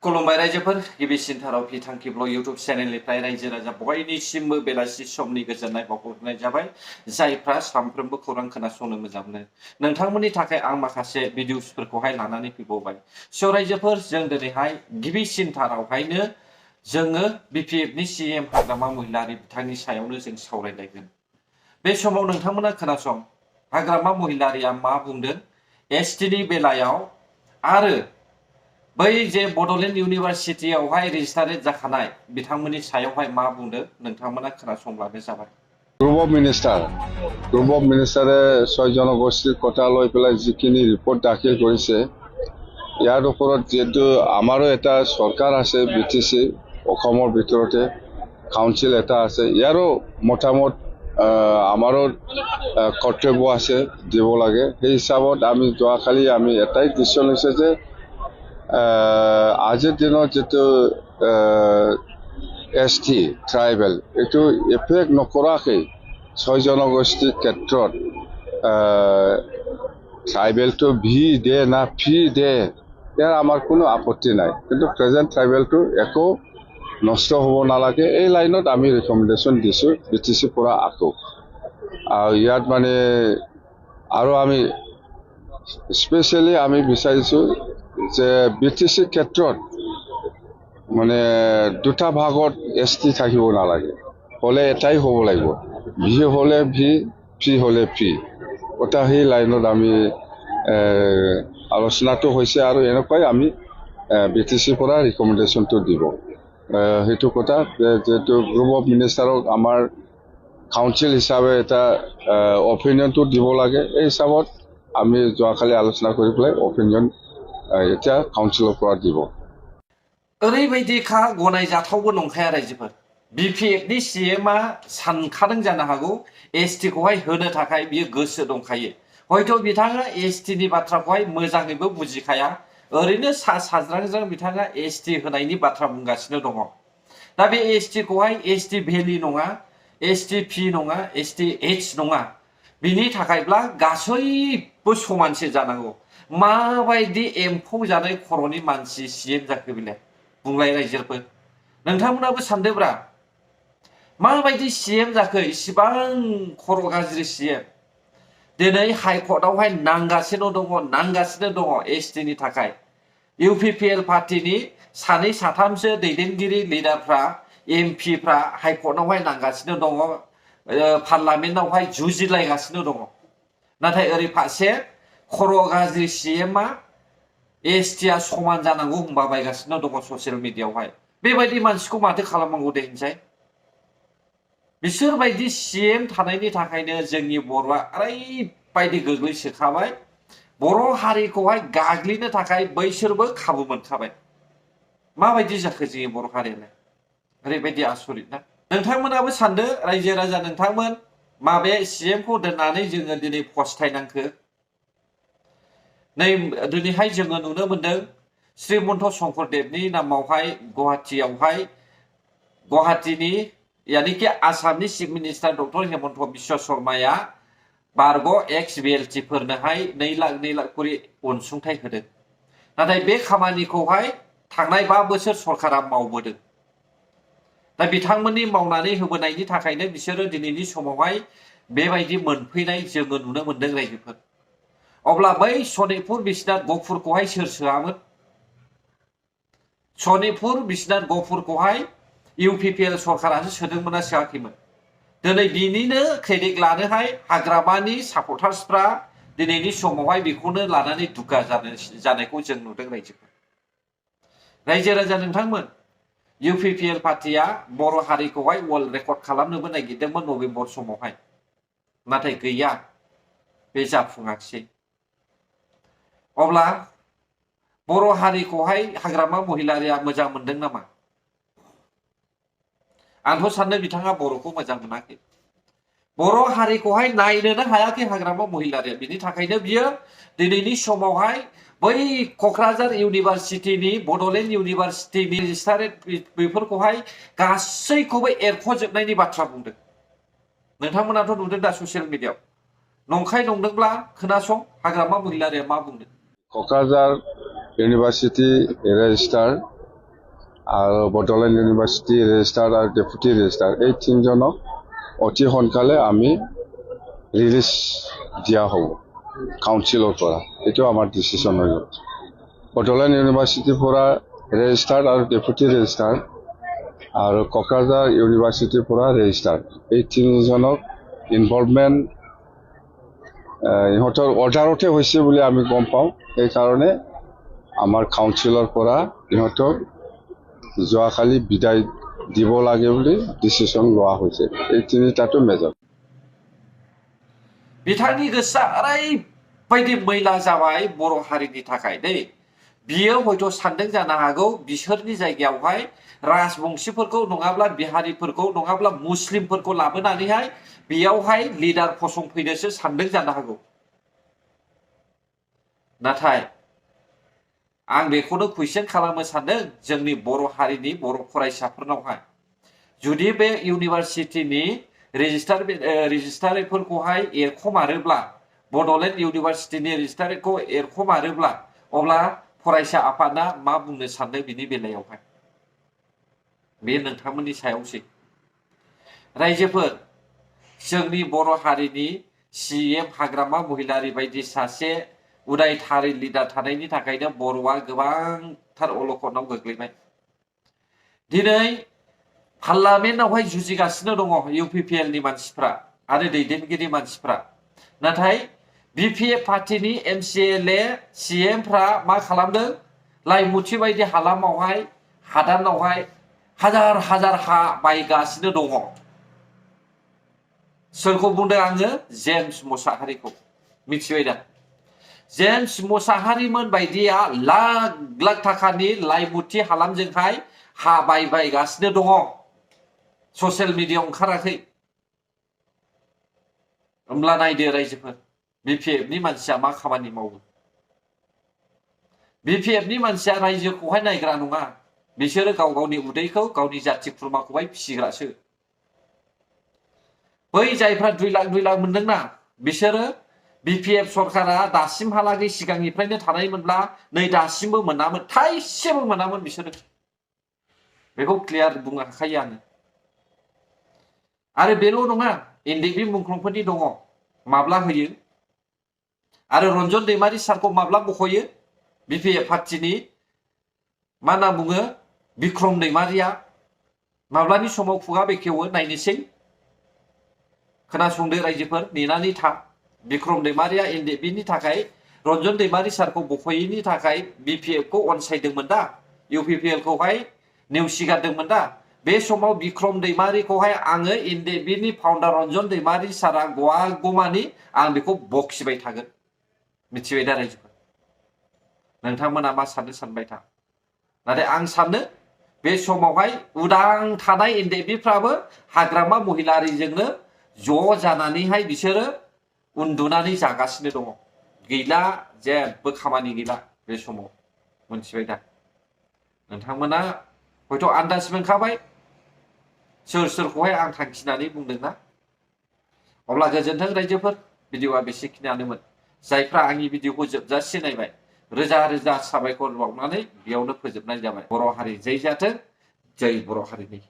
खुलुमबाय रायजोफोर गिबिसिनथाराव बिथांखिब्ल इउटुब चेनेलनिफ्राय रायजो राजा बयनिसिमबो बेलासि समनि गोजोननाय बावहरनाय जाबाय जायफ्रा सानफ्रोमबो खौरां खोनासंनो मोजां मोनो नोंथांमोननि थाखाय आं माखासे भिडिअसफोरखौहाय लानानै फैबावबाय स' रायजोफोर जों दिनैहाय गिबिसिनथारावहायनो जोङो बिपिएफनि सीएम हाग्रामा महिलारि बिथांनि सायावनो जों सावरायलायगोन बे समाव नोंथांमोना खोनासं हाग्रामा महिलारिया मा बुंदों एसटिनि बेलायाव आरो बै जे बड'लेण्ड इउनिभारसिटियावहाय रेजिस्टारेड जाखानाय बिथांमोननि सायावहाय मा बुंदों नोंथांमोना खोनासंब्लानो जाबाय। গ্ৰুপ অফ মিনিষ্টাৰে 6 জনগোষ্ঠীৰ কথা লৈ পেলাই যিখিনি ৰিপৰ্ট দাখিল কৰিছে ইয়াৰ ওপৰত যেহেতু আমাৰো এটা চৰকাৰ আছে বিটিচি অসমৰ ভিতৰতে কাউন্সিল এটা আছে ইয়াৰো মতামত আমাৰো কৰ্তব্য আছে দিব লাগে সেই হিচাপত আমি যোৱাকালি আমি এটাই ডিচিশ্যন লৈছে যে আজিৰ দিনত যেটো এসটি ট্ৰাইবেল এটো এফেক্ট নকৰাকৈ 6 জনগোষ্ঠীৰ ক্ষেত্ৰত ট্ৰাইবেলটো ভি দে না ফি দে ইয়াৰ আমাৰ কোনো আপত্তি নাই কিন্তু প্ৰেজেন্ট ট্ৰাইবেলটো একো নষ্ট হ'ব নালাগে এই লাইনত আমি ৰিকমেণ্ডেশ্যন দিছো বিটিচি পৰা আকৌ আৰু ইয়াত মানে আৰু আমি স্পেচিয়েলি আমি বিচাৰিছো যে বিটিচি ক্ষেত্ৰত মানে দুটা ভাগত এসটি থাকিব নালাগে হলে এটাই হ'ব লাগিব ভি হলে ভি ফি হলে ফি ওটা সেই লাইনত আমি আলোচনাটো হৈছে আৰু এনেকৈ আমি বিটিচি পৰা ৰিকমেণ্ডেশ্যনটো দিব হেতু কথা যেটো গ্ৰুপ অফ মিনিষ্টাৰক আমাৰ কাউন্সিল হিচাপে এটা অপিনিয়নটো দিব লাগে এই হিচাপত আমি যোৱাকালি আলোচনা কৰি পেলাই অপিনিয়ন এটা কাউন্সিলৰ পৰা দিব ओरैबायदिखा गनायजाथावबो नंखाया रायजोफोर बिपिएफनि सीएमआ सानखादों जानो हागौ एसटिखौहाय होनो थाखाय बियो गोसो दंखायो हयथ' बिथाङा एसटिनि बाथ्राखौहाय मोजाङैबो बुजिखाया ओरैनो सा साज्रांज्रां बिथाङा एसटि होनायनि बाथ्रा बुंगासिनो दङ दा बे एसटिखौहाय एसटि भेलि नङा एसटि फि नङा एसटि एच नङा बिनि थाखायब्ला गासैबो समानसो जानांगौ माबायदि एम्फौ जानाय खर'नि मानसि सीएम जाखो बिलाय बुंलाय रायजोफोर नोंथांमोनाबो सानदोब्रा माबायदि सीएम जाखो इसिबां खर' गाज्रि सीएम दिनै हाइकर्टआवहाय नांगासिनो दङ एसटिनि थाखाय इउपिपिएल पार्टिनि सानै साथामसो दैदेनगिरि लिडारफ्रा एमपिफ्रा हाइकर्टआवहाय नांगासिनो दङ पार्लामेन्टआवहाय जुजिलायगासिनो दङ नाथाय ओरै फारसे खर' गाज्रि सीएमआ एसटिया समान जानांगौ होनबा बायगासिनो दङ ससियेल मिडियायावहाय बेबायदि मानसिखौ माथो खालामनांगौ दे होनसाय बिसोरबायदि सीएम थानायनि थाखायनो जोंनि बर'आ ओरैबायदि गोग्लैसोखाबाय बर' हारिखौहाय गाग्लिनो थाखाय बैसोरबो खाबु मोनखाबाय माबायदि जाखो जोंनि बर' हारियालाय ओरैबायदि आसरित ना नोंथांमोनाबो सानदो रायजो राजा नोंथांमोन माबे सीएमखौ दोननानै जोङो दिनै फस्थायनांखो नै दिनैहाय जोङो नुनो मोनदों श्रीमन्त शंकरदेवनि नामावहाय गुवाहाटीनि यानिकि आसामनि chief minister doctor Himanta Biswa शर्माया बारग' एक्स बिएलटि फोरनोहाय 2 लाख करि अनसुंथाइ होदों नाथाय बे खामानिखौहाय थांनाय 5 बोसोर सरकारा मावबोदों दा बिथांमोननि मावनानै होबोनायनि थाखायनो बिसोरो दिनैनि समावहाय बेबायदि मोनफैनाय जोङो नुनो मोनदों रायजोफोर अब्ला बै सनितपुर बिश्वनाथ गहपुरखौहाय सोर सोआमोन सनितपुर बिश्वनाथ गहपुरखौहाय इउपिपिएल सरकारासो सोदोंमोन ना सोआखैमोन दिनै बिनिनो क्रेडिट लानोहाय हाग्रामानि सापर्टार्सफ्रा दिनैनि समावहाय बेखौनो लानानै दुगा जानायखौ जों नुदों रायजो राजा नोंथांमोन इउपिपिएल पार्टिया बर' हारिखौहाय वर्ल्ड रेकर्ड खालामनोबो नागिरदोंमोन नभेम्बर समावहाय नाथाय गैया बे जाफुङाखिसै अब्ला बर' हारिखौहाय हाग्रामा महिलारिया मोजां मोनदों नामा आंथ' साननो बिथाङा बर'खौ मोजां मोनाखै बर' हारिखौहाय नायनोनो हायाखै हाग्रामा महिलारिया बिनि थाखायनो बियो दिनैनि समावहाय बै क'क्राझार इउनिभारसिटिनि बड'लेण्ड इउनिभारसिटिनि रेजिस्टारेड बेफोरखौहाय गासैखौबो एरख'जोबनायनि बाथ्रा बुंदों नोंथांमोनाथ' नुदों दा ससियेल मिडियायाव नंखाय नंदोंब्ला खोनासं हाग्रामा महिलारिया मा बुंदों। क'क्राझार इउनिभार्सिटि रेजिस्ट्रार আৰু বডলেণ্ড ইউনিভাৰ্চিটি ৰেজিষ্ট্ৰাৰ আৰু ডেপুটি ৰেজিষ্ট্ৰাৰ এই তিনিজনক অতি সোনকালে আমি ৰিলিজ দিয়া হ'ব কাউন্সিলৰ পৰা। এইটো আমাৰ ডিচিশ্যন হৈ গ'ল। বডলেণ্ড ইউনিভাৰ্চিটিৰ পৰা ৰেজিষ্ট্ৰাৰ আৰু ডেপুটি ৰেজিষ্ট্ৰাৰ আৰু ক'ক্ৰাঝাৰ ইউনিভাৰ্চিটিৰ পৰা ৰেজিষ্ট্ৰাৰ এই তিনিজনক ইনভলভমেণ্ট ইহঁতৰ অৰ্ডাৰতে হৈছে বুলি আমি গম পাওঁ। সেইকাৰণে আমাৰ কাউন্সিলৰ পৰা ইহঁতক যোৱাকালি বিদায় দিব লাগে বুলি ডিচিশ্যন লোৱা হৈছে। এই তিনিটাটো মেজৰ। बिथांनि गोसोआ ओरैबायदि मैला जाबाय बर' हारिनि थाखाय दै। बियो हयथ' सानदों जानो हागौ बिसोरनि जायगायावहाय राजबंशीफोरखौ नङाब्ला बिहारिफोरखौ नङाब्ला मुस्लिमफोरखौ लाबोनानैहाय बेयावहाय लिडार फसंफैनोसो सानदों जानो हागौ। नाथाय आं बेखौनो कुइसन खालामनो सानदों जोंनि बर' हारिनि बर' फरायसाफोरनावहाय जुदि बे इउनिभार्सिटिनि रेजिस्ट्रारफोरखौहाय एरख'मारोब्ला बडलेण्ड इउनिभार्सिटिनि रेजिस्ट्रारखौ एरख'मारोब्ला अब्ला फरायसा आफादा मा बुंनो सानदों बिनि बेलायावहाय बे नोंथांमोननि सायावसै। रायजोफोर जोंनि बर' हारिनि CM हाग्रामा महिलारि बायदि सासे उदायथारै लिडार थानायनि थाखायनो बर'आ गोबांथार अलखदाव गोग्लैबाय। दिनै पार्लामेन्टआवहाय जुजिगासिनो दङ UPPL नि मानसिफ्रा आरो दैदेनगिरि मानसिफ्रा। नाथाय BPF पार्टिनि MCLA CM फ्रा मा खालामदों लाइमुथि बायदि हालामावहाय हादानावहाय हाजार हाजार हा बायगासिनो दङ। सोरखौ बुंदों आङो? जेम्स मुसाहारिखौ। मिथिबाय दा? जेम्स मुसाहारिमोन बायदिया लाख लाख थाखानि लाइमुथि हालामजोंहाय हा बायगासिनो दङ। ससियेल मिडियायाव ओंखाराखै। होमब्ला नायदो रायजोफोर BPF नि मानसिया मा खामानि मावो। BPF नि मानसिया रायजोखौहाय नायग्रा नङा। बिसोरो गाव गावनि उदैखौ गावनि जाथि खुरमाखौहाय फिसिग्रासो। बै जायफ्रा 2 लाख मोनदोंना बिसोरो BPF सरकारा दासिमहालागै सिगांनिफ्रायनो थानायमोनब्ला नै दासिमबो मोनामोन, थाइसेबो मोनामोन बिसोरो। बेखौ क्लियार बुंनो हाखायो आङो। आरो बेल' नङा NDB मुंख्लंफोरनि दङ माब्ला होयो आरो रन्जन दैमारि सारखौ माब्ला बख'यो BPF पार्टिनि मा होनना बुङो बिक्रम दैमारिया माब्लानि समाव खुगा बेखेवो नायनोसै। खोनासंदो रायजोफोर नेनानै था। बिक्रम दैमारिया NDB नि थाखाय रन्जन दैमारि सारखौ बख'यैनि थाखाय BPF खौ अनसायदोंमोन दा, UPPL खौहाय नेवसिगारदोंमोन दा। बे समाव बिक्रम दैमारिखौहाय आङो NDB नि फाउन्डार रन्जन दैमारि सारा गवागौमानि आं बेखौ बखिबाय थागोन। मिथिबाय दा रायजोफोर? नोंथांमोना मा साननो सानबाय था। नाथाय आं सानो बे समावहाय उदां थानाय NDB फ्राबो हाग्रामा महिलारिजोंनो ज' जानानैहाय बिसोरो उन्दुनानै जागासिनो दङ। गैला, जेबो खामानि गैला बे समाव। मोनथिबाय दा? नोंथांमोना हयथ' आन्दाज मोनखाबाय सोर सोरखौहाय आं थांखिनानै बुंदोंना। अब्ला गोजोन्थों रायजोफोर। भिडिअआ बेसेखिनियानोमोन। जायफ्रा आंनि भिडिअखौ जोबजासे नायबाय रोजा रोजा साबायखर बावनानै बेयावनो फोजोबनाय जाबाय। बर' हारि जै जाथों, जै बर' हारिनि।